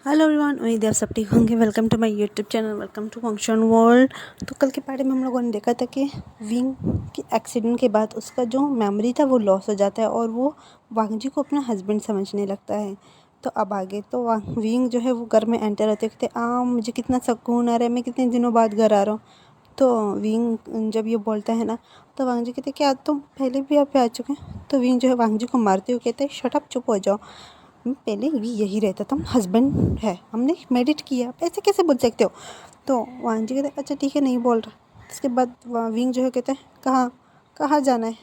Hello everyone, उम्मीद है आप सब ठीक होंगे। Welcome to my YouTube channel, welcome to function world. तो कल के पार्टी में हम लोगों ने देखा था कि विंग के एक्सीडेंट के बाद उसका जो मेमोरी था वो लॉस हो जाता है और वो वांगजी को अपना हस्बैंड समझने लगता है। तो अब आगे तो विंग जो है वो घर में एंटर होते कहते मुझे कितना सुकून आ रहा है, मैं कितने दिनों बाद घर आ रहा हूँ। तो विंग जब ये बोलता है ना, तो वांगजी कहते क्या तुम पहले भी यहाँ पे आ चुके हैं। तो विंग जो है वांगजी को मारते हुए कहते हैं शट अप, चुप हो जाओ, पहले भी यही रहता था, हस्बैंड है, हमने मेडिट किया, आप ऐसे कैसे बोल सकते हो। तो वांग जी कहते अच्छा ठीक है, नहीं बोल रहा। इसके बाद विंग जो है कहते हैं कहाँ कहाँ जाना है।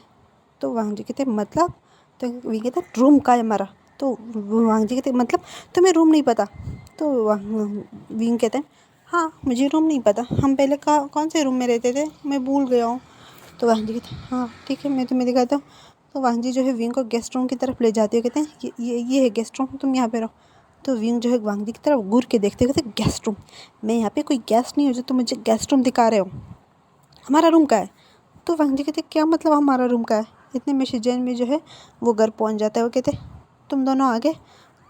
तो वांग जी कहते मतलब, तो विंग कहते रूम का है हमारा। तो वांग जी कहते मतलब तुम्हें रूम नहीं पता। तो विंग कहते हैं हाँ मुझे रूम नहीं पता, हम पहले कौन से रूम में रहते थे, मैं भूल गया हूँ। तो वांग जी कहते हाँ ठीक है, मैं तुम्हें दिखाता हूँ। तो वांग जी जो है विंग को गेस्ट रूम की तरफ ले जाते हुए कहते हैं ये है गेस्ट रूम, तुम यहाँ पे रहो। तो विंग जो है वांग जी की तरफ घूर के देखते हुए कहते गेस्ट रूम, मैं यहाँ पे कोई गेस्ट नहीं हूँ जो तुम मुझे गेस्ट रूम दिखा रहे हो, हमारा रूम का है। तो वांग जी कहते क्या मतलब हमारा रूम का है। इतने में शिजन में जो है वो घर पहुँच जाता है। वो कहते तुम दोनों आ गए।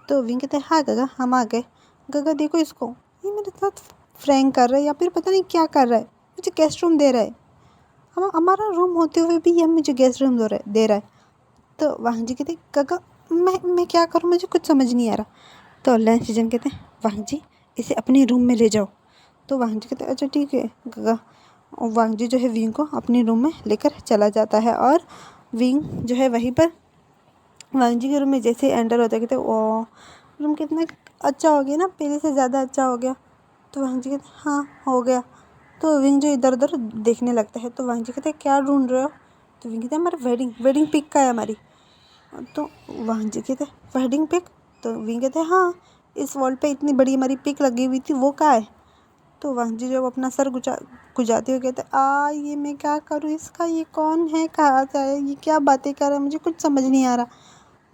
तो विंग कहते हाँ गगा हम आ गए। गगा देखो इसको, ये मेरे साथ फ्रैंक कर रहा है या फिर पता नहीं क्या कर रहा है, मुझे गेस्ट रूम दे रहा है, हम हमारा रूम होते हुए भी ये मुझे गेस्ट रूम दे रहा है। तो वांग जी कहते गगा मैं क्या करूँ, मुझे कुछ समझ नहीं आ रहा। तो लैंस सीजन कहते हैं वांग जी इसे अपने रूम में ले जाओ। तो वांग जी कहते अच्छा ठीक है गगा। और वांग जी जो है विंग को अपने रूम में लेकर चला जाता है और विंग जो है वहीं पर वांग जी के रूम में जैसे ही एंटर होता है कहते ओ रूम कितना अच्छा हो गया ना, पहले से ज़्यादा अच्छा हो गया। तो वांग जी कहते हाँ हो गया। तो विंग जो इधर उधर देखने लगता है। तो वांग जी कहते क्या ढूंढ रहे हो। तो विंग कहते हमारा वेडिंग पिक का है हमारी। तो वांग जी कहते वेडिंग पिक। तो विंग कहते हाँ इस वॉल पे इतनी बड़ी हमारी पिक लगी हुई थी, वो कहाँ है। तो वांग जी जो अपना सर गुजाते हुए कहते ये मैं क्या करूँ इसका, ये कौन है, कहाँ से आया, ये क्या बातें कर रहा है, मुझे कुछ समझ नहीं आ रहा।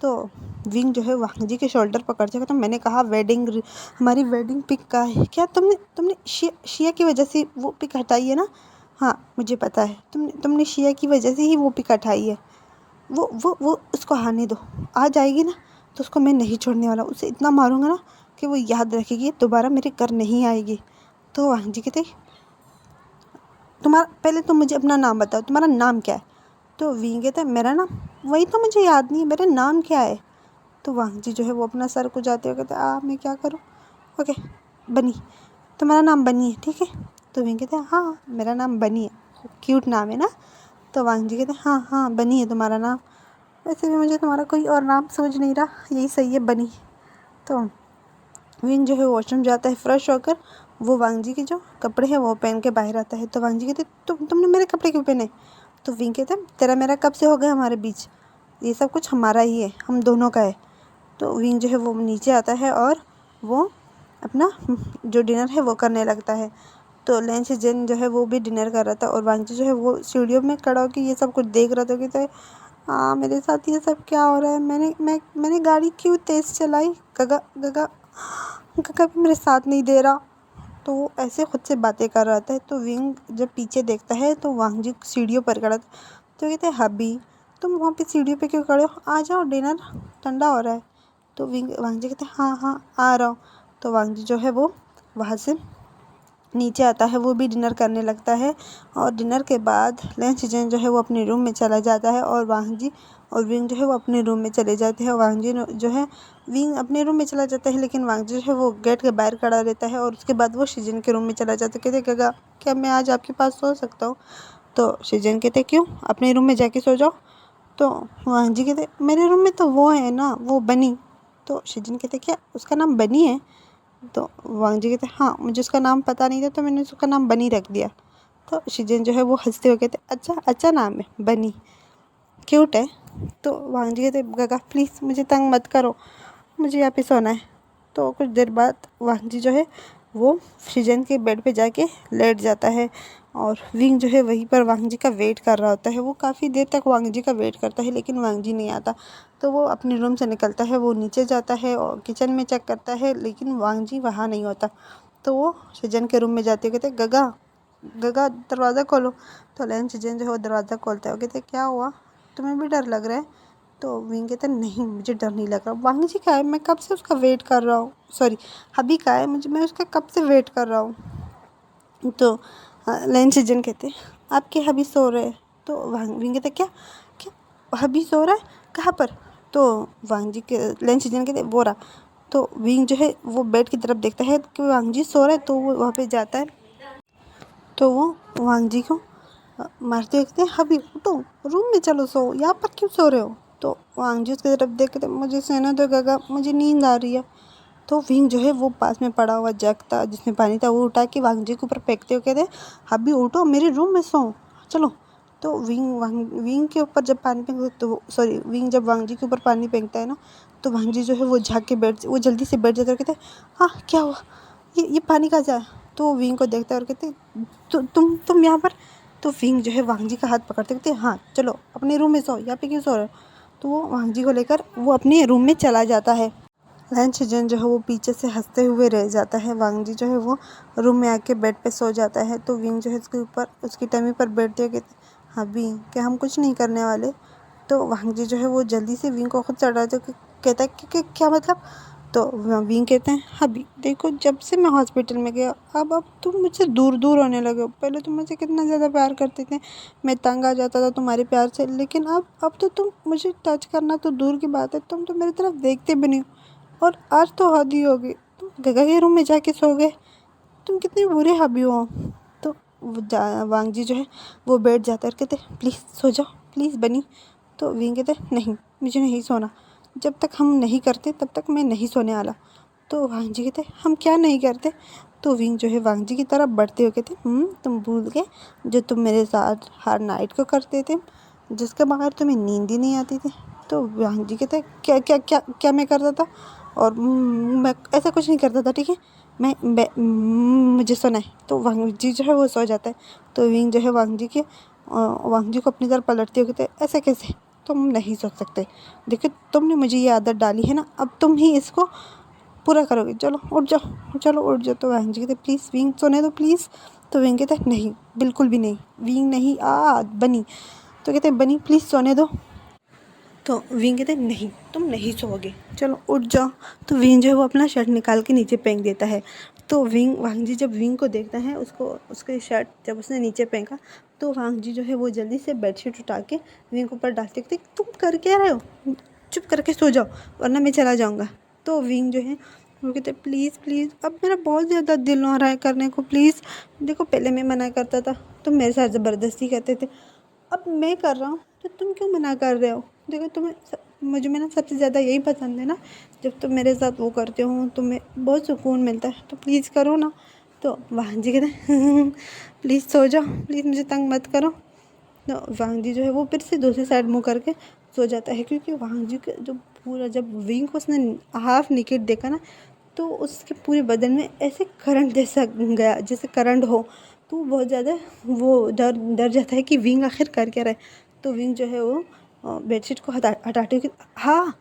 तो विंग जो है वांग जी के शोल्डर पकड़ के तो मैंने कहा हमारी वेडिंग पिक का है क्या, तुमने शिया की वजह से वो पिक हटाई है ना। हाँ मुझे पता है, तुमने शिया की वजह से ही वो पिक हटाई है। वो उसको आने दो, आ जाएगी ना तो उसको मैं नहीं छोड़ने वाला, उसे इतना मारूंगा ना कि वो याद रखेगी, दोबारा मेरे घर नहीं आएगी। तो वांग जी कहते तुम्हारा पहले तुम मुझे अपना नाम बताओ, तुम्हारा नाम क्या है। तो विंग कहता है मेरा नाम वही तो मुझे याद नहीं है, मेरा नाम क्या है। तो वांग जी जो है वो अपना सर को जाते हुए कहते मैं क्या करूँ। ओके बनी, तुम्हारा नाम बनी है ठीक है। तो विंग कहते हैं हाँ मेरा नाम बनी है, क्यूट नाम है ना। तो वांग जी कहते हैं हाँ हाँ बनी है तुम्हारा नाम, वैसे भी मुझे तुम्हारा कोई और नाम समझ नहीं रहा, यही सही है बनी। तो विंग जो है वॉशरूम जाता है फ्रेश होकर, वो वांग जी के जो कपड़े हैं वो पहन के बाहर आता है। तो वांग जी कहते तुमने मेरे कपड़े क्यों पहने। तो विंग कहते तेरा मेरा कब से हो गया हमारे बीच, ये सब कुछ हमारा ही है, हम दोनों का है। तो विंग जो है वो नीचे आता है और वो अपना जो डिनर है वो करने लगता है। तो लेंस जेन जो है वो भी डिनर कर रहा था और वांग जी जो है वो स्टूडियो में खड़ा होकर ये सब कुछ देख रहा था कि तो मेरे साथ ये सब क्या हो रहा है, मैंने गाड़ी क्यों तेज़ चलाई, गगा गगा गगा भी मेरे साथ नहीं दे रहा। तो वो ऐसे खुद से बातें कर रहा था। तो विंग जब पीछे देखता है तो वांग जी सीढ़ियों पर खड़ा था। तो कहते हैं हबी तुम वहाँ पे सीढ़ियों पे क्यों खड़े हो, आ जाओ डिनर ठंडा हो रहा है। तो वांग जी कहते हैं हाँ हाँ आ रहा हूँ। तो वांग जी जो है वो वहाँ से नीचे आता है, वो भी डिनर करने लगता है। और डिनर के बाद लंच जैन जो है वो अपने रूम में चला जाता है और वांग जी और विंग जो है वो अपने रूम में चले जाते हैं। वांग जी जो है विंग अपने रूम में चला जाता है, लेकिन वांग जी जो है वो गेट के बाहर खड़ा रहता है और उसके बाद वो शिजिन के रूम में चला जाता है। कहते क्या मैं आज आपके पास सो सकता हूँ। तो शिजिन कहते क्यों, अपने रूम में जाके सो जाओ। तो वांग जी कहते मेरे रूम में तो वो है ना, वो बनी। तो शिजिन कहते क्या उसका नाम बनी है। तो वांग जी कहते हाँ मुझे उसका नाम पता नहीं था तो मैंने उसका नाम बनी रख दिया। तो शिजन जो है वो हंसते हुए कहते अच्छा अच्छा नाम है बनी, क्यूट है। तो वांग जी कहते गगा प्लीज़ मुझे तंग मत करो, मुझे यहाँ पे सोना है। तो कुछ देर बाद वांग जी जो है वो शिजन के बेड पे जाके लेट जाता है और विंग जो है वहीं पर वांग जी का वेट कर रहा होता है। वो काफ़ी देर तक वांग जी का वेट करता है लेकिन वांग जी नहीं आता। तो वो अपने रूम से निकलता है, वो नीचे जाता है और किचन में चेक करता है लेकिन वांग जी वहाँ नहीं होता। तो वो शिजन के रूम में जाते कहते गगा गगा दरवाज़ा खोलो। तो लेन शिजन जो है वो दरवाज़ा खोलता है। वो कहते क्या हुआ, तुम्हें भी डर लग रहा है। तो विंग कहता है नहीं मुझे डर नहीं लग रहा। वांग जी कहाँ है, मैं कब से उसका वेट कर रहा हूँ, सॉरी हबी कहाँ है, मैं उसका कब से वेट कर रहा हूँ। तो लेन सीजन कहते आपके हबी सो रहे हैं। तो विंग कहते क्या क्या हबी सो रहा है कहाँ पर। तो वांग जी के लेन सीजन कहते वो रहा। तो विंग जो है वो बेड की तरफ देखता है कि वांग जी सो रहा है, तो वो वहाँ पे जाता है। तो वो वांग जी को मारते हुए कहते हैं हबी उठो रूम में चलो सो, यहाँ पर क्यों सो रहे हो। तो वांग जी उसकी तरफ देख के मुझे सोना दो गागा, मुझे नींद आ रही है। तो विंग जो है वो पास में पड़ा हुआ जग था जिसमें पानी था, वो उठा के वांग जी के ऊपर फेंकते हुए कहते हबी उठो मेरे रूम में सो चलो। तो विंग के ऊपर जब पानी फेंक तो सॉरी विंग जब वांग जी के ऊपर पानी फेंकता है ना, तो वांग जी जो है वो झाँक के वो जल्दी से बैठ जाता है और कहते हाँ क्या हुआ, ये पानी कहाँ जा। तो विंग को देखता है और कहते तुम यहाँ पर। तो विंग जो है वांग जी का हाथ पकड़ते कहते हाँ चलो अपने रूम में सो, यहाँ पे क्यों सो रहे हो। तो वो वांग जी को लेकर वो अपने रूम में चला जाता है। लैन सीजन जो है वो पीछे से हंसते हुए रह जाता है। वांग जी जो है वो रूम में आके बेड पे सो जाता है। तो विंग जो है उसके ऊपर उसकी टमी पर बैठते हुए कहते हाँ भी क्या हम कुछ नहीं करने वाले। तो वांग जी जो है वो जल्दी से विंग को खुद चढ़ाते कहता है कि क्या मतलब। तो विंग कहते हैं अभी देखो जब से मैं हॉस्पिटल में गया अब तुम मुझसे दूर दूर होने लगे हो। पहले तुम मुझसे कितना ज़्यादा प्यार करते थे, मैं तंग आ जाता था तुम्हारे प्यार से, लेकिन अब तो तुम मुझे टच करना तो दूर की बात है, तुम तो मेरी तरफ देखते भी नहीं हो। और आज तो हद ही हो गई, तुम गगा के रूम में जाके सो गए, तुम कितने बुरे हबी हो। तो वांग जी जो है वो बैठ जाता है और कहते प्लीज़ सो जाओ प्लीज़ बनी। तो विंग कहते नहीं मुझे नहीं सोना, जब तक हम नहीं करते तब तक मैं नहीं सोने वाला। तो वांग जी कहते हम क्या नहीं करते। तो विंग जो है वांग जी की तरफ बढ़ते हुए कहते तुम भूल गए जो तुम मेरे साथ हर नाइट को करते थे, जिसके बगैर तुम्हें नींद ही नहीं आती थी। तो वांग जी कहते क्या क्या क्या क्या मैं करता था, और मैं ऐसा कुछ नहीं करता था ठीक है, मुझे सोना है। तो वांग जी जो है वो सो जाता है। तो विंग जो है वांग जी को अपनी तरफ पलटते हुए कहते ऐसा कैसे, तुम नहीं सोच सकते, देखो तुमने मुझे ये आदत डाली है ना, अब तुम ही इसको पूरा करोगे, चलो उठ जाओ चलो उठ जाओ। तो वांग जी कहते प्लीज़ विंग सोने दो प्लीज़। तो विंग कहते नहीं बिल्कुल भी नहीं, विंग नहीं बनी। तो कहते बनी प्लीज़ सोने दो। तो विंग कहते नहीं तुम नहीं सोओगे चलो उठ जाओ। तो विंग जो है वो अपना शर्ट निकाल के नीचे फेंक देता है। तो वांग जी जब विंग को देखता है उसको उसके शर्ट जब उसने नीचे फेंका, तो वांग जी जो है वो जल्दी से बेडशीट उठा के विंग के ऊपर डालते कहते तुम कर क्या रहे हो, चुप करके सो जाओ वरना मैं चला जाऊँगा। तो विंग जो है वो कहते प्लीज़ प्लीज़ अब मेरा बहुत ज़्यादा दिल हो रहा है करने को, प्लीज़ देखो पहले मैं मना करता था तुम मेरे साथ ज़बरदस्ती करते थे, अब मैं कर रहा हूँ तो तुम क्यों मना कर रहे हो। देखो मुझे में ना सबसे ज़्यादा यही पसंद है ना, जब तुम मेरे साथ वो करते हो तुम्हें बहुत सुकून मिलता है, तो प्लीज़ करो ना। तो वांग जी कहते हैं प्लीज़ सो जाओ प्लीज़ मुझे तंग मत करो। तो वांग जी जो है वो फिर से दूसरी साइड मुँह करके सो जाता है, क्योंकि वांग जी का जो पूरा जब विंग को उसने हाफ निकेट देखा ना, तो उसके पूरे बदन में ऐसे करंट जैसा गया जैसे करंट हो, तो बहुत ज़्यादा वो डर जाता है कि विंग आखिर कर क्या रहा है। तो विंग जो है वो बेडशीट को हटाते हुए हाँ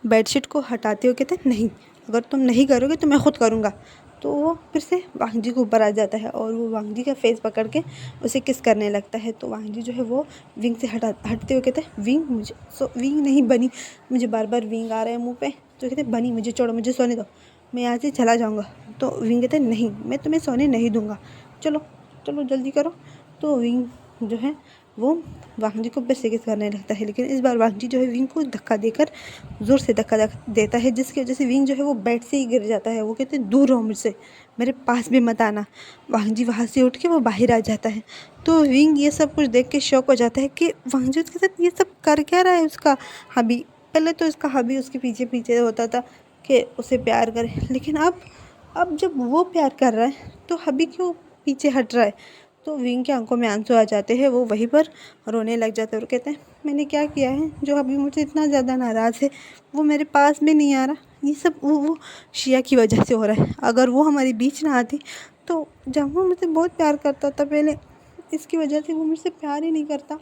बेडशीट को हटाते हुए कहते नहीं अगर तुम नहीं करोगे तो मैं खुद करूँगा। तो वो फिर से वांग जी के ऊपर आ जाता है और वो वांग जी का फेस पकड़ के उसे किस करने लगता है। तो वांग जी जो है वो विंग से हटते हुए कहते हैं विंग मुझे विंग नहीं बनी, मुझे बार बार विंग आ रहा है मुँह पे। तो कहते बनी मुझे छोड़ो मुझे सोने दो, मैं यहाँ से चला जाऊँगा। तो विंग कहते नहीं मैं तुम्हें सोने नहीं दूँगा, चलो चलो जल्दी करो। तो विंग जो है वो वांग जी को फिर से किस करने लगता है, लेकिन इस बार वांग जी जो है विंग को धक्का देकर ज़ोर से धक्का देता है, जिसकी वजह से विंग जो है वो बेड से ही गिर जाता है। वो कहते हैं दूर रहो मुझसे, मेरे पास भी मत आना। वांग जी वहाँ से उठ के वो बाहर आ जाता है। तो विंग ये सब कुछ देख के शॉक हो जाता है कि वांग जी उसके साथ ये सब कर क्या रहा है उसका हबी। पहले तो इसका हबी उसके पीछे पीछे होता था कि उसे प्यार करे, लेकिन अब जब वो प्यार कर रहा है तो हबी क्यों पीछे हट रहा है। तो विंग के आंखों में आंसू आ जाते हैं, वो वहीं पर रोने लग जाते हैं और कहते हैं मैंने क्या किया है जो अभी मुझे इतना ज़्यादा नाराज़ है, वो मेरे पास भी नहीं आ रहा, ये सब वो शिया की वजह से हो रहा है। अगर वो हमारे बीच ना आती तो जब वो मुझसे बहुत प्यार करता था पहले, इसकी वजह से वो मुझसे प्यार ही नहीं करता,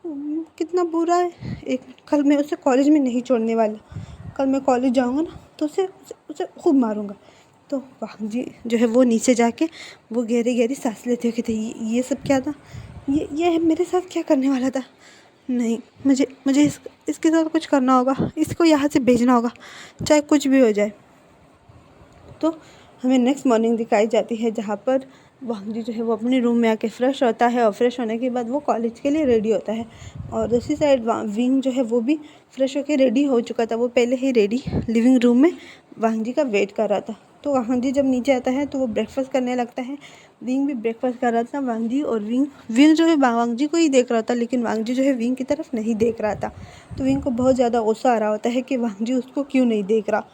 कितना बुरा है। कल मैं उसे कॉलेज में नहीं छोड़ने वाला, कल मैं कॉलेज जाऊँगा ना तो उसे खूब मारूँगा। तो वांग जी जो है वो नीचे जाके वो गहरी गहरी सांस लेते हुए कहते ये सब क्या था, ये मेरे साथ क्या करने वाला था। नहीं, मुझे मुझे इसके साथ कुछ करना होगा, इसको यहाँ से भेजना होगा, चाहे कुछ भी हो जाए। तो हमें नेक्स्ट मॉर्निंग दिखाई जाती है जहाँ पर वांग जी जो है वो अपने रूम में आके फ्रेश होता है और फ्रेश होने के बाद वो कॉलेज के लिए रेडी होता है। और दूसरी साइड विंग जो है वो भी फ्रेश होकर रेडी हो चुका था, वो पहले ही रेडी लिविंग रूम में वांग जी का वेट कर रहा था। तो वांग जी जब नीचे आता है तो वो ब्रेकफास्ट करने लगता है। विंग भी ब्रेकफास्ट कर रहा था, वांग जी और विंग जो है वांग जी को ही देख रहा था, लेकिन वांग जी जो है विंग की तरफ नहीं देख रहा था। तो विंग को बहुत ज़्यादा गुस्सा आ रहा होता है कि वांग जी उसको क्यों नहीं देख रहा।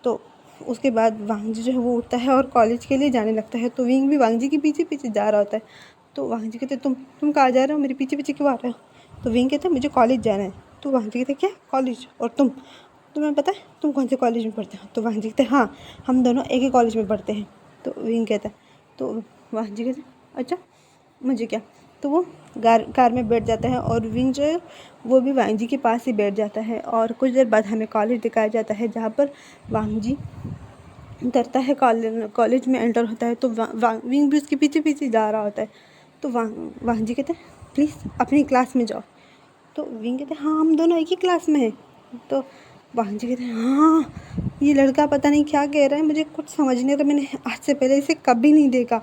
तो उसके बाद वांग जी जो है वो उठता है और कॉलेज के लिए जाने लगता है। तो विंग भी वांग जी के पीछे पीछे जा रहा होता है। तो वांग जी कहते तुम कहाँ जा रहे हो, मेरे पीछे पीछे क्यों आ रहे हो। तो विंग कहते मुझे कॉलेज जाना है। तो वांग जी कहते क्या कॉलेज, और तुम्हें पता है तुम कौन से कॉलेज में पढ़ते हो। तो वांग जी कहते हाँ, हम दोनों एक ही कॉलेज में पढ़ते हैं। तो विंग कहता है, तो वांग जी कहते अच्छा मुझे क्या। तो वो कार में बैठ जाता है और विंग जो है वो भी वांग जी के पास ही बैठ जाता है। और कुछ देर बाद हमें कॉलेज दिखाया जाता है जहाँ पर वांग जी उतरता है, कॉलेज में एंटर होता है। तो विंग भी उसके पीछे पीछे जा रहा होता है। तो वांग जी कहते हैं प्लीज़ अपनी क्लास में जाओ। तो विंग कहते हैं हाँ, हम दोनों एक ही क्लास में हैं। तो वांग जी कहते हैं हाँ, ये लड़का पता नहीं क्या कह रहा है, मुझे कुछ समझ नहीं आ रहा, मैंने आज से पहले इसे कभी नहीं देखा।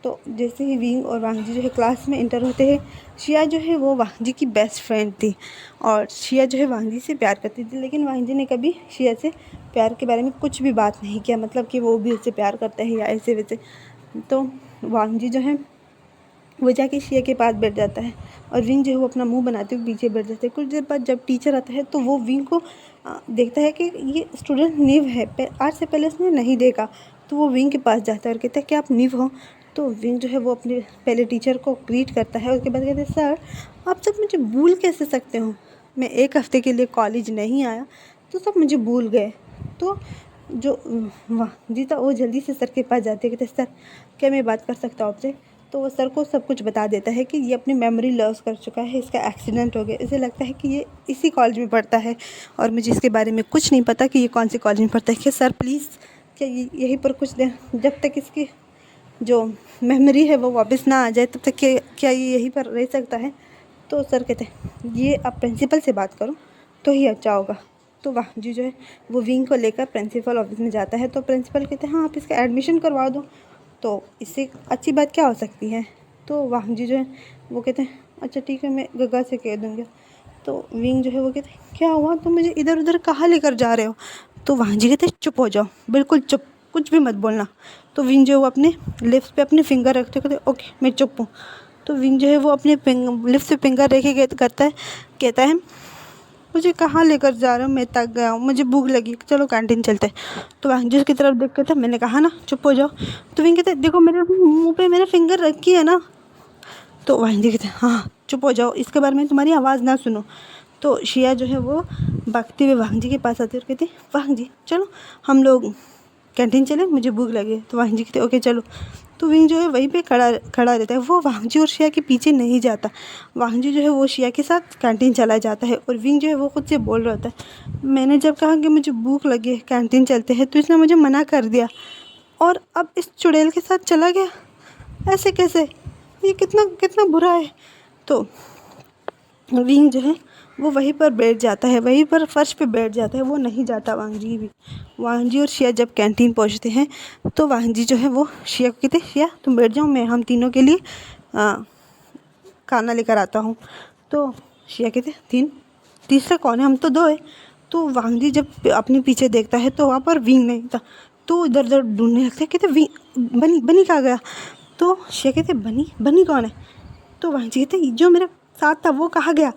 तो जैसे ही विंग और वांग जी जो है क्लास में एंटर होते हैं, शिया जो है वो वांग जी की बेस्ट फ्रेंड थी और शिया जो है वांग जी से प्यार करती थी। लेकिन वांग जी ने कभी शिया से प्यार के बारे में कुछ भी बात नहीं किया, मतलब कि वो भी उससे प्यार करते हैं या ऐसे वैसे। तो वांग जी जो है वो जाके शिया के पास बैठ जाता है और विंग जो है वो अपना मुंह बनाते हुए पीछे बैठ जाता है। कुछ देर बाद जब टीचर आता है तो वो विंग को देखता है कि ये स्टूडेंट नीव है, आज से पहले उसने नहीं देखा। तो वो विंग के पास जाता है और कहता है कि आप नीव हो। तो विंग जो है वो अपने पहले टीचर को ग्रीट करता है। उसके बाद कहते हैं सर आप सब मुझे भूल कैसे सकते हो, मैं एक हफ़्ते के लिए कॉलेज नहीं आया तो सब मुझे भूल गए। तो जो वाह जी था वो जल्दी से सर के पास जाते हैं, कहते सर क्या मैं बात कर सकता हूँ आपसे। तो वो सर को सब कुछ बता देता है कि ये अपनी मेमोरी लॉस कर चुका है, इसका एक्सीडेंट हो गया, इसे लगता है कि ये इसी कॉलेज में पढ़ता है और मुझे इसके बारे में कुछ नहीं पता कि ये कौन से कॉलेज में पढ़ता है। कि सर प्लीज़ क्या यहीं पर कुछ देर जब तक इसकी जो मेमोरी है वो वापस ना आ जाए तब तक क्या ये यहीं पर रह सकता है। तो सर कहते हैं ये आप प्रिंसिपल से बात करो तो ही अच्छा होगा। तो वांग जी जो है वो विंग को लेकर प्रिंसिपल ऑफिस में जाता है। तो प्रिंसिपल कहते हैं हाँ आप इसका एडमिशन करवा दो, तो इससे अच्छी बात क्या हो सकती है। तो वांग जी जो है वो कहते हैं अच्छा ठीक है मैं गगा से कह दूँगा। तो विंग जो है वो कहते हैं क्या हुआ, तुम मुझे इधर उधर कहाँ लेकर जा रहे हो। तो वांग जी कहते हैं चुप हो जाओ, बिल्कुल चुप, कुछ भी मत बोलना। तो विंग जो है वो अपने लिप्स पे अपने फिंगर रखते कहते ओके मैं चुप हूँ। तो विंग जो है वो अपने लिप्स पे फिंगर रेखे करता है, कहता है मुझे कहाँ लेकर जा रहे हो, मैं थक गया हूँ, मुझे भूख लगी, चलो कैंटीन चलते हैं। तो वांग जी उसकी तरफ देख कहता मैंने कहा ना चुप हो जाओ। तो विंग कहते देखो मेरे मुँह पे मेरा फिंगर रखी है ना। तो वांग जी कहते हाँ चुप हो जाओ, इसके बारे में तुम्हारी आवाज़ ना सुनो। तो शिया जो है वो भागते हुए वांग जी के पास आती है और कहती वांग जी चलो हम लोग कैंटीन चले, मुझे भूख लगी है। तो वांग जी कहते ओके चलो। तो विंग जो है वहीं पे खड़ा रहता है, वो वांग जी और शिया के पीछे नहीं जाता। वांग जी जो है वो शिया के साथ कैंटीन चला जाता है और विंग जो है वो खुद से बोल रहा होता है मैंने जब कहा कि मुझे भूख लगी है कैंटीन चलते हैं तो इसने मुझे मना कर दिया और अब इस चुड़ैल के साथ चला गया, ऐसे कैसे, ये कितना कितना बुरा है। तो विंग जो है वो वहीं पर बैठ जाता है, वहीं पर फर्श पे बैठ जाता है, वो नहीं जाता वांग जी भी। वांग जी और शिया जब कैंटीन पहुंचते हैं तो वांग जी जो है वो शिया को कहते शिया तुम बैठ जाओ, मैं हम तीनों के लिए खाना लेकर आता हूँ। तो शिया कहते तीसरा कौन है, हम तो दो है। तो वांग जी जब अपने पीछे देखता है तो वहाँ पर विंग नहीं था। तो इधर उधर ढूंढने लगता है, कहते बनी कहाँ गया। तो शिया कहते बनी कौन है। तो वांग जी कहते जो मेरे साथ था वो कहाँ गया।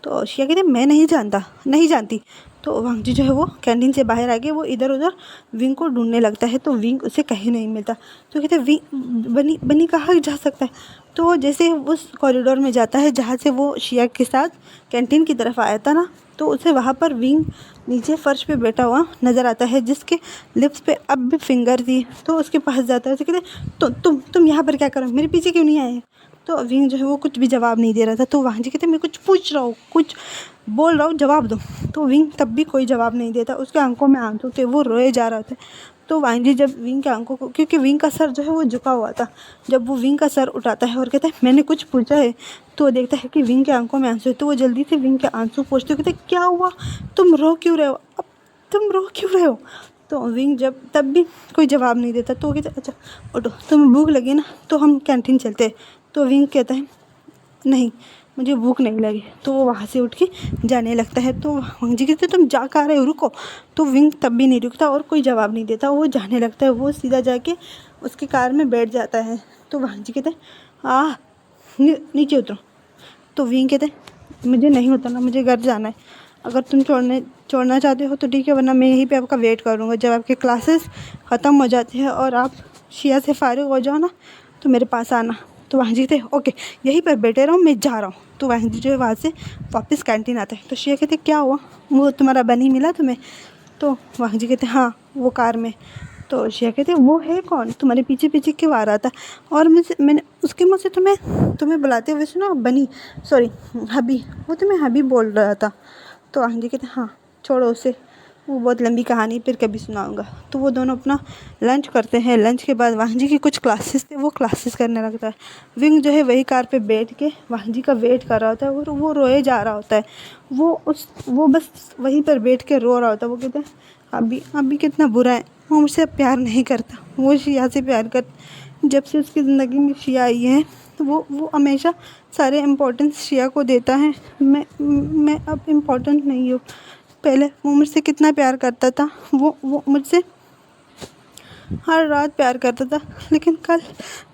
तो शिया कहते मैं नहीं जानती। तो वांग जी जो है वो कैंटीन से बाहर आके वो इधर उधर विंग को ढूंढने लगता है, तो विंग उसे कहीं नहीं मिलता। तो कहते विंग बनी कहाँ जा सकता है। तो वो जैसे उस कॉरिडोर में जाता है जहाँ से वो शिया के साथ कैंटीन की तरफ आया था ना, तो उसे वहाँ पर विंग नीचे फर्श पे बैठा हुआ नज़र आता है जिसके लिप्स पे अब भी फिंगर थी। तो उसके पास जाता है, उसे कहते तुम यहाँ पर क्या करो, मेरे पीछे क्यों नहीं आए। तो विंग जो है वो कुछ भी जवाब नहीं दे रहा था। तो वांग जी कहते मैं कुछ पूछ रहा हूँ, कुछ बोल रहा हूँ, जवाब दो। तो विंग तब भी कोई जवाब नहीं देता, उसके आंखों में आंसू थे, वो रोए जा रहा था। तो वांग जी जब विंग के आंखों को, क्योंकि विंग का सर जो है वो झुका हुआ था, जब वो विंग का सर उठाता है और कहता है मैंने कुछ पूछा है, तो देखता है कि विंग के आंखों में आंसू है। तो वो जल्दी से विंग के आंसू पोंछते कहते क्या हुआ, तुम रो क्यों रहे हो, अब तुम रो क्यों रहे हो। तो विंग जब तब भी कोई जवाब नहीं देता, तो वो कहते अच्छा उठो, तुम्हें भूख लगी ना तो हम कैंटीन चलते हैं। तो विंग कहता है नहीं मुझे भूख नहीं लगी। तो वो वहाँ से उठ के जाने लगता है। तो वांग जी कहते तुम जा कहाँ रहे हो, रुको। तो विंग तब भी नहीं रुकता और कोई जवाब नहीं देता, वो जाने लगता है। वो सीधा जाके उसकी कार में बैठ जाता है। तो वांग जी कहते नीचे उतरो। तो विंग कहते मुझे नहीं उतरना, मुझे घर जाना है। अगर तुम छोड़ना चाहते हो तो ठीक है, वरना मैं यहीं पे आपका वेट करूँगा। जब आपके क्लासेस ख़त्म हो जाते हैं और आप शिया से फारिग हो जाओ ना तो मेरे पास आना। तो वांग जी कहते ओके यहीं पर बैठे रहो, मैं जा रहा हूँ। तो वांग जी जो है वहाँ से वापस कैंटीन आते हैं। तो शिया कहते क्या हुआ, वो तुम्हारा बनी मिला तुम्हें। तो वांग जी कहते हाँ वो कार में। तो शिया कहते वो है कौन, तुम्हारे पीछे पीछे क्यों आ रहा था। और मैंने उसके मुँह से तुम्हें बुलाते हुए सुना, बनी सॉरी हबी, वो तुम्हें हबी बोल रहा था। तो वांग जी कहते हाँ छोड़ो उसे, वो बहुत लंबी कहानी फिर कभी सुनाऊंगा। तो वो दोनों अपना लंच करते हैं। लंच के बाद वांग जी की कुछ क्लासेस थे, वो क्लासेस करने लगता है। विंग जो है वही कार पे बैठ के वांग जी का वेट कर रहा होता है और वो रोए जा रहा होता है। वो बस वहीं पर बैठ के रो रहा होता है। वो कहते हैं अभी कितना बुरा है, वो मुझसे प्यार नहीं करता, वो शिया से प्यार कर। जब से उसकी ज़िंदगी में शिया आई है तो वो हमेशा सारे इम्पोर्टेंस शिया को देता है। मैं अब इम्पोर्टेंट नहीं हूँ। पहले वो मुझसे कितना प्यार करता था, वो मुझसे हर रात प्यार करता था। लेकिन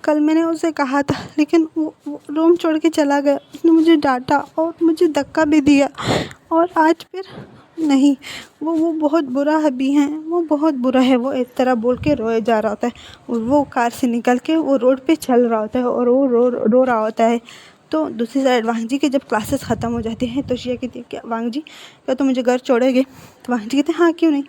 कल मैंने उसे कहा था, लेकिन वो रूम छोड़ के चला गया। उसने मुझे डांटा और मुझे धक्का भी दिया। और आज फिर नहीं, वो बहुत बुरा हबी है, वो बहुत बुरा है। वो इस तरह बोल के रोए जा रहा होता है और वो कार से निकल के वो रोड पे चल रहा होता है और वो रो रहा होता है। तो दूसरी साइड वांग जी के जब क्लासेस ख़त्म हो जाती हैं तो शिया कहती है क्या वांग जी क्या तुम मुझे घर छोड़ोगे। तो वांग जी कहते हैं हाँ क्यों नहीं।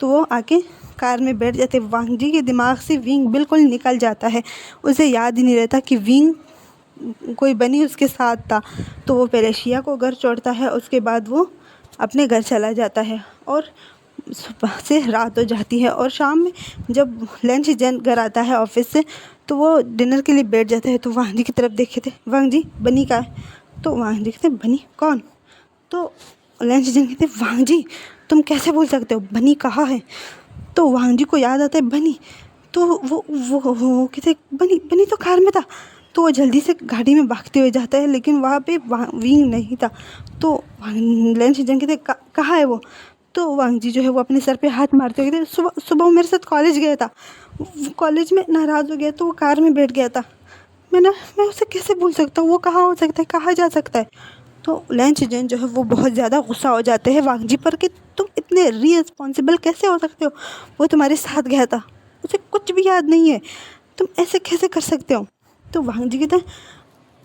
तो वो आके कार में बैठ जाते। वांग जी के दिमाग से विंग बिल्कुल निकल जाता है, उसे याद ही नहीं रहता कि विंग कोई बनी उसके साथ था। तो वो पहले शिया को घर छोड़ता है, उसके बाद वो अपने घर चला जाता है। और सुबह से रात हो जाती है और शाम में जब लंच जन घर आता है ऑफिस से तो वो डिनर के लिए बैठ जाते हैं। तो वांग जी की तरफ देखे थे, वांग जी बनी का है। तो वांग जी कहते बनी कौन। तो लंच जन कहते वांग जी तुम कैसे बोल सकते हो, बनी कहाँ है। तो वांग जी को याद आता है बनी। तो वो कहते बनी बनी तो कार में था। तो वो जल्दी से गाड़ी में भागते हुए जाता है, लेकिन वहाँ पे विंग नहीं था। तो लंच जन कहते कहाँ है वो। तो वांग जी जो है वो अपने सर पे हाथ मारते हुए कहते सुबह वो मेरे साथ कॉलेज गया था, कॉलेज में नाराज़ हो गया तो वो कार में बैठ गया था। मैं उसे कैसे भूल सकता हूँ, वो कहाँ हो सकता है, कहाँ जा सकता है। तो लंच जन जो है वो बहुत ज़्यादा गुस्सा हो जाते हैं वांग जी पर कि तुम इतने रिस्पॉन्सिबल कैसे हो सकते हो, वो तुम्हारे साथ गया था, उसे कुछ भी याद नहीं है, तुम ऐसे कैसे कर सकते हो। तो वांग जी कहते हैं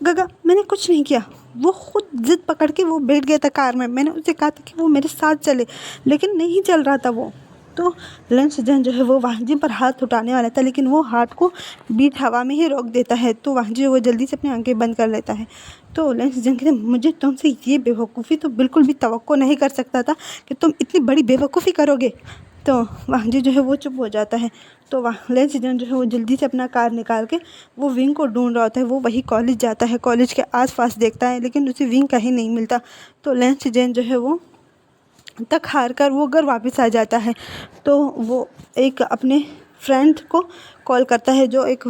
गगा मैंने कुछ नहीं किया, वो खुद जिद पकड़ के वो बैठ गया था कार में। मैंने उसे कहा था कि वो मेरे साथ चले, लेकिन नहीं चल रहा था वो। तो लंच जन जो है वो वांग जी पर हाथ उठाने वाला था, लेकिन वो हाथ को बीच हवा में ही रोक देता है। तो वांग जी वो जल्दी से अपनी आंखें बंद कर लेता है। तो लंच जन कहते मुझे तुमसे ये बेवकूफ़ी तो बिल्कुल भी तवक्को नहीं कर सकता था कि तुम इतनी बड़ी बेवकूफ़ी करोगे। तो वांग जी जो है वो चुप हो जाता है। तो लंच जन जो है वो जल्दी से अपना कार निकाल के वो विंग को ढूंढ रहा होता है। वो वही कॉलेज जाता है, कॉलेज के आसपास देखता है, लेकिन उसे विंग कहीं नहीं मिलता। तो लंच जन जो है वो तक हार कर वो घर वापस आ जाता है। तो वो एक अपने फ्रेंड को कॉल करता है जो एक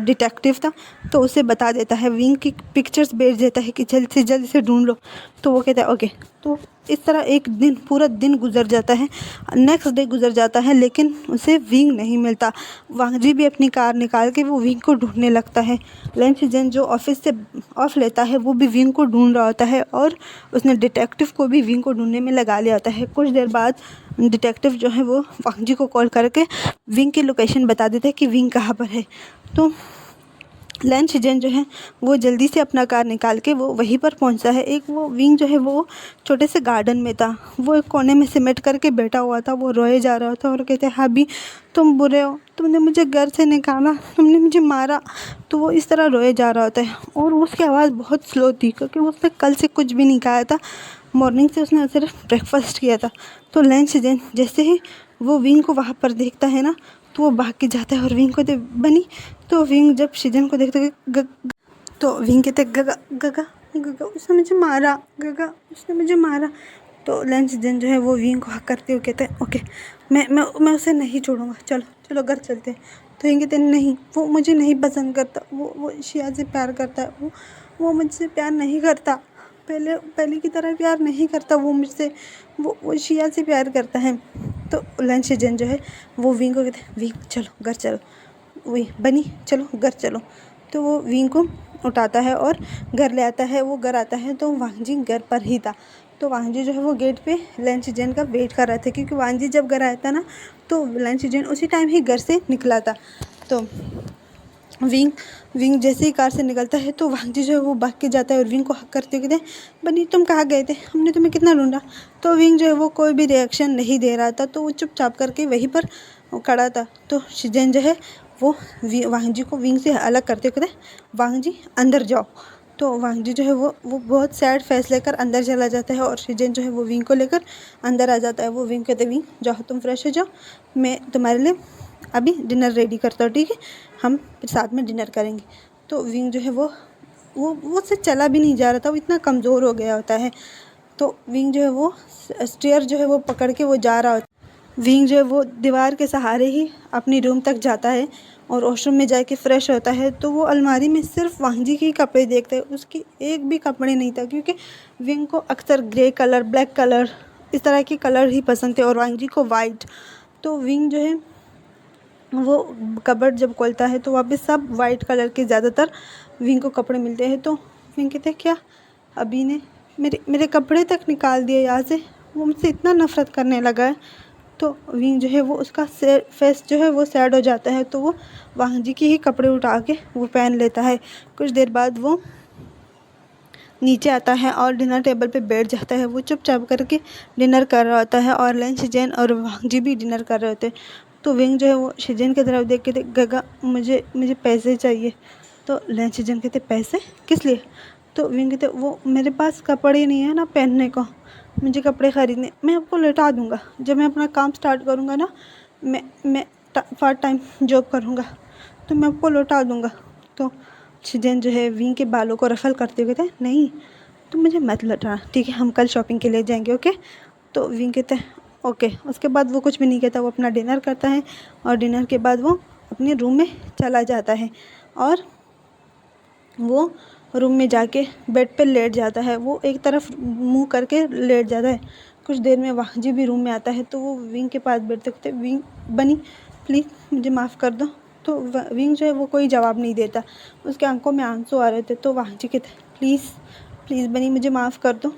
डिटेक्टिव था। तो उसे बता देता है, विंग की पिक्चर्स भेज देता है कि जल्द से जल्द इसे ढूंढ लो। तो वो कहता है ओके। तो इस तरह एक दिन पूरा दिन गुजर जाता है, नेक्स्ट डे गुजर जाता है, लेकिन उसे विंग नहीं मिलता। वांग जी भी अपनी कार निकाल के वो विंग को ढूंढने लगता है। लंच जन जो ऑफिस से ऑफ लेता है वो भी विंग को ढूंढ रहा होता है और उसने डिटेक्टिव को भी विंग को ढूंढने में लगा लिया होता है। कुछ देर बाद डिटेक्टिव जो है वो वांग जी को कॉल करके विंग की लोकेशन बता देता है कि विंग कहाँ पर है। तो लंच जन जो है वो जल्दी से अपना कार निकाल के वो वहीं पर पहुंचता है। एक वो विंग जो है वो छोटे से गार्डन में था, वो एक कोने में सिमट करके बैठा हुआ था, वो रोए जा रहा था और कहते हैं हबी तुम बुरे हो, तुमने मुझे घर से निकाला, तुमने मुझे मारा। तो वो इस तरह रोए जा रहा होता है और उसकी आवाज़ बहुत स्लो थी क्योंकि उसने कल से कुछ भी नहीं खाया था, मॉर्निंग से उसने सिर्फ ब्रेकफास्ट किया था। तो लंच जन जैसे ही वो विंग को वहाँ पर देखता है ना, तो वो भाग के जाता है और विंग को दे बनी। तो विंग जब शिजन को देखता है तो विंग कहते गगा गगा गगा उसने मुझे मारा, गगा उसने मुझे मारा। तो लंच दिन जो है वो विंग को हक करते हुए कहते हैं ओके मैं उसे नहीं छोड़ूंगा, चलो चलो घर चलते हैं। तो विंग कहते हैं नहीं, वो मुझे नहीं पसंद करता, वो शिया से प्यार करता है, वो मुझसे प्यार नहीं करता, पहले की तरह प्यार नहीं करता वो मुझसे, वो शिया से प्यार करता है। तो लंच जन जो है वो विंग को कहते हैं विंग चलो घर चलो, वही बनी चलो घर चलो। तो वो विंग को उठाता है और घर ले आता है। वो घर आता है तो वांगजी घर पर ही था। तो वांगजी जो है वो गेट पे लंच जन का वेट कर रहा था, क्योंकि वांगजी जब घर आया था ना तो लंच जन उसी टाइम ही घर से निकला था। तो विंग जैसे ही कार से निकलता है तो वांगजी जो है वो भाग के जाता है और विंग को हक करते हुए कहते हैं बनी तुम कहाँ गए थे, हमने तुम्हें कितना ढूंढा। तो विंग जो है वो कोई भी रिएक्शन नहीं दे रहा था, तो वो चुपचाप करके वहीं पर खड़ा था। तो शिजन जो है वो वांगजी को विंग से अलग करते हुए कहते हैं वांगजी अंदर जाओ। तो वांगजी जो है वो बहुत सैड फेस लेकर अंदर चला जाता है और शिजन जो है वो विंग को लेकर अंदर आ जाता है। वो विंग कहते विंग जाओ तुम फ्रेश हो जाओ, मैं तुम्हारे लिए अभी डिनर रेडी करता हूँ, ठीक है, हम साथ में डिनर करेंगे। तो विंग जो है वो उससे चला भी नहीं जा रहा था, वो इतना कमज़ोर हो गया होता है। तो विंग जो है वो स्टेयर जो है वो पकड़ के वो जा रहा होता है। विंग जो है वो दीवार के सहारे ही अपनी रूम तक जाता है और वॉशरूम में जाके फ्रेश होता है। तो वो अलमारी में सिर्फ वांगजी के ही कपड़े देखता है, उसकी एक भी कपड़े नहीं था, क्योंकि विंग को अक्सर ग्रे कलर, ब्लैक कलर, इस तरह के कलर ही पसंद थे और वांगजी को वाइट। तो विंग जो है वो कबर्ड जब खोलता है तो वहाँ पे सब वाइट कलर के ज़्यादातर विंग को कपड़े मिलते हैं। तो विंग कहते हैं क्या अभी ने मेरे कपड़े तक निकाल दिए यहाँ से, वो मुझसे इतना नफ़रत करने लगा है। तो विंग जो है वो उसका फेस जो है वो सैड हो जाता है। तो वो वांगजी के ही कपड़े उठा के वो पहन लेता है। कुछ देर बाद वो नीचे आता है और डिनर टेबल पे बैठ जाता है। वो चुपचाप करके डिनर कर रहा होता है और लंच शिजन और वांगजी भी डिनर कर रहे होते हैं। तो विंग जो है वो शिजन की तरफ देख के गगा मुझे पैसे चाहिए। तो लंच शिजन कहते पैसे किस लिए। तो विंग कहते वो मेरे पास कपड़े नहीं है ना पहनने को, मुझे कपड़े ख़रीदने, मैं आपको लौटा दूँगा जब मैं अपना काम स्टार्ट करूँगा ना, मैं पार्ट टाइम जॉब करूँगा तो मैं आपको लौटा दूँगा। तो शिजन जो है विंग के बालों को रफल करते हुए कहते नहीं तुम मुझे मत लौटाना, ठीक है, हम कल शॉपिंग के लिए जाएंगे, ओके। तो विंग कहते हैं ओके। उसके बाद वो कुछ भी नहीं कहता, वो अपना डिनर करता है और डिनर के बाद वो अपने रूम में चला जाता है और वो रूम में जाके बेड पे लेट जाता है। वो एक तरफ मुंह करके लेट जाता है। कुछ देर में वांगजी भी रूम में आता है। तो वो विंग के पास बैठते कहते विंग बनी प्लीज़ मुझे माफ़ कर दो। तो विंग जो है वो कोई जवाब नहीं देता, उसके आंखों में आंसू आ रहे थे। तो वांगजी कहते प्लीज़ बनी मुझे माफ़ कर दो,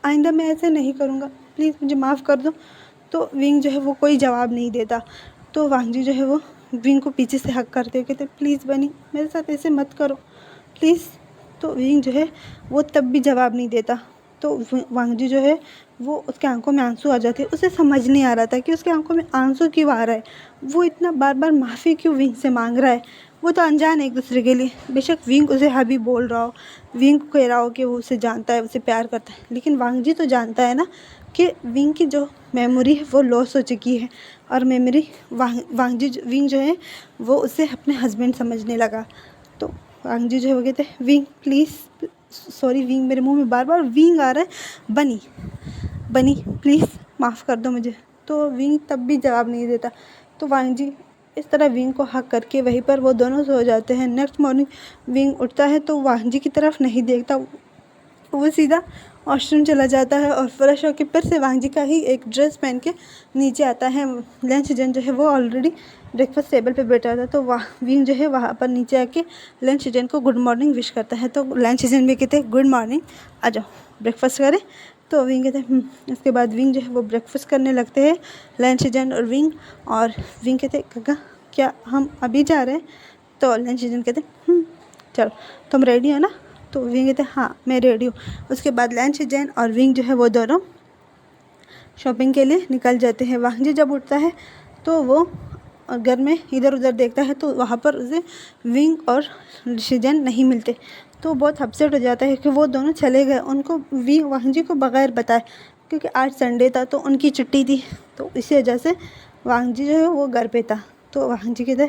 आइंदा मैं ऐसे नहीं करूँगा, प्लीज़ मुझे माफ़ कर दो। तो विंग जो है वो कोई जवाब नहीं देता। तो वांगजी जो है वो विंग को पीछे से हक करते हुए कहते प्लीज़ बनी मेरे साथ ऐसे मत करो प्लीज़। तो विंग जो है वो तब भी जवाब नहीं देता। तो वांगजी जो है वो उसके आंखों में आंसू आ जाते हैं। उसे समझ नहीं आ रहा था कि उसके आंखों में आंसू क्यों आ रहा है, वो इतना बार बार माफ़ी क्यों विंग से मांग रहा है। वो तो अनजान है एक दूसरे के लिए, बेशक विंग उसे हबी बोल रहा हो, विंग को कह रहा हो कि वो उसे जानता है, उसे प्यार करता है, लेकिन वांगजी तो जानता है ना कि विंग की जो मेमोरी है वो लॉस हो चुकी है और मेमोरी विंग जो है वो उसे अपने हस्बैंड समझने लगा। तो वांगजी जो है वो कहते हैं विंग प्लीज़ सॉरी विंग, मेरे मुंह में बार बार विंग आ रहा है, बनी प्लीज़ माफ़ कर दो मुझे। तो विंग तब भी जवाब नहीं देता। तो वांगजी इस तरह विंग को हक करके वहीं पर वो दोनों सो जाते हैं। नेक्स्ट मॉर्निंग विंग उठता है तो वांगजी की तरफ नहीं देखता, वो सीधा वॉशरूम चला जाता है और फ्रेश होकर फिर से वांगजी का ही एक ड्रेस पहन के नीचे आता है। लंच जन जो है वो ऑलरेडी ब्रेकफास्ट टेबल पे बैठा था। तो विंग जो है वहाँ पर नीचे आके लंच जन को गुड मॉर्निंग विश करता है। तो लंच जन भी कहते हैं गुड मॉर्निंग, आ जाओ ब्रेकफास्ट करें। तो विंग कहते हैं उसके बाद विंग जो है वो ब्रेकफास्ट करने लगते हैं, लंच जन और विंग कहते हैं काका क्या हम अभी जा रहे हैं। तो लंच जन कहते हैं चलो तुम रेडी हो ना। तो विंग कहते हैं हाँ मैं रेडी हूँ। उसके बाद लंच जैन और विंग जो है वो दोनों शॉपिंग के लिए निकल जाते हैं। वांगजी जब उठता है तो वो घर में इधर उधर देखता है तो वहाँ पर उसे विंग और शिजन नहीं मिलते। तो बहुत अपसेट हो जाता है कि वो दोनों चले गए, उनको वांगजी को बगैर बताए, क्योंकि आज संडे था तो उनकी छुट्टी थी। तो इसी वजह से वांग जी जो है वो घर पे था। तो वांग जी कहते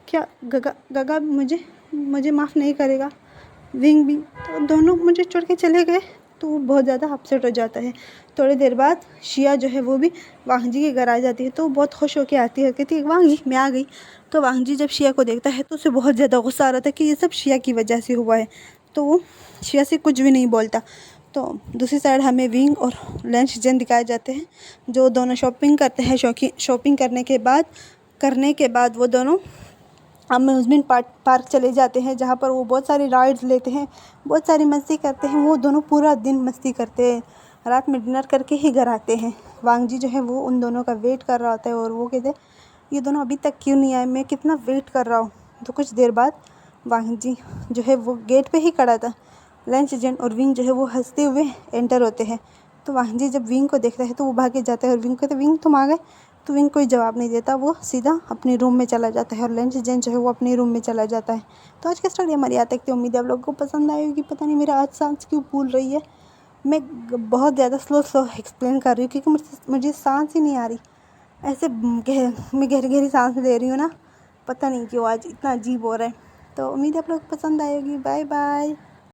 क्या गगा गगा मुझे माफ़ नहीं करेगा, विंग भी। तो दोनों मुझे छोड़ के चले गए। तो वो बहुत ज़्यादा अपसेट हो जाता है। थोड़ी देर बाद शिया जो है वो भी वांग जी के घर आ जाती है। तो वो बहुत खुश होकर आती है, कहती है वांग जी मैं आ गई। तो वांग जी जब शिया को देखता है तो उसे बहुत ज़्यादा गुस्सा आ रहा था कि ये सब शिया की वजह से हुआ है। तो वो शिया से कुछ भी नहीं बोलता। तो दूसरी साइड हमें विंग और लंच जन दिखाए जाते हैं, जो दोनों शॉपिंग करते हैं। शॉपिंग करने के बाद वो दोनों अम्यूज़मेंट पार्क चले जाते हैं, जहाँ पर वो बहुत सारी राइड्स लेते हैं, बहुत सारी मस्ती करते हैं। वो दोनों पूरा दिन मस्ती करते हैं, रात में डिनर करके ही घर आते हैं। वांग जी जो है वो उन दोनों का वेट कर रहा होता है और वो कहते हैं ये दोनों अभी तक क्यों नहीं आए, मैं कितना वेट कर रहा हूँ। तो कुछ देर बाद वांग जी जो है वो गेट पे ही खड़ा था। लंच जन और विंग जो है वो हंसते हुए एंटर होते हैं। तो वांग जी जब विंग को देखता है तो वो भाग के जाता है और विंग कहते विंग तुम आ गए। तो विंग कोई जवाब नहीं देता, वो सीधा अपने रूम में चला जाता है और लंच जन जो है वो अपने रूम में चला जाता है। तो आज की स्टोरी हमारी यहाँ तक थी। उम्मीद है आप लोगों को पसंद आई होगी। पता नहीं मेरा आज सांस क्यों फूल रही है, मैं बहुत ज़्यादा स्लो एक्सप्लेन कर रही हूँ क्योंकि मुझे सांस ही नहीं आ रही। ऐसे मैं गहरी गहरी सांस ले रही हूँ ना, पता नहीं क्यों आज इतना अजीब हो रहा है। तो उम्मीद है आप लोग को पसंद आएगी। Bye bye.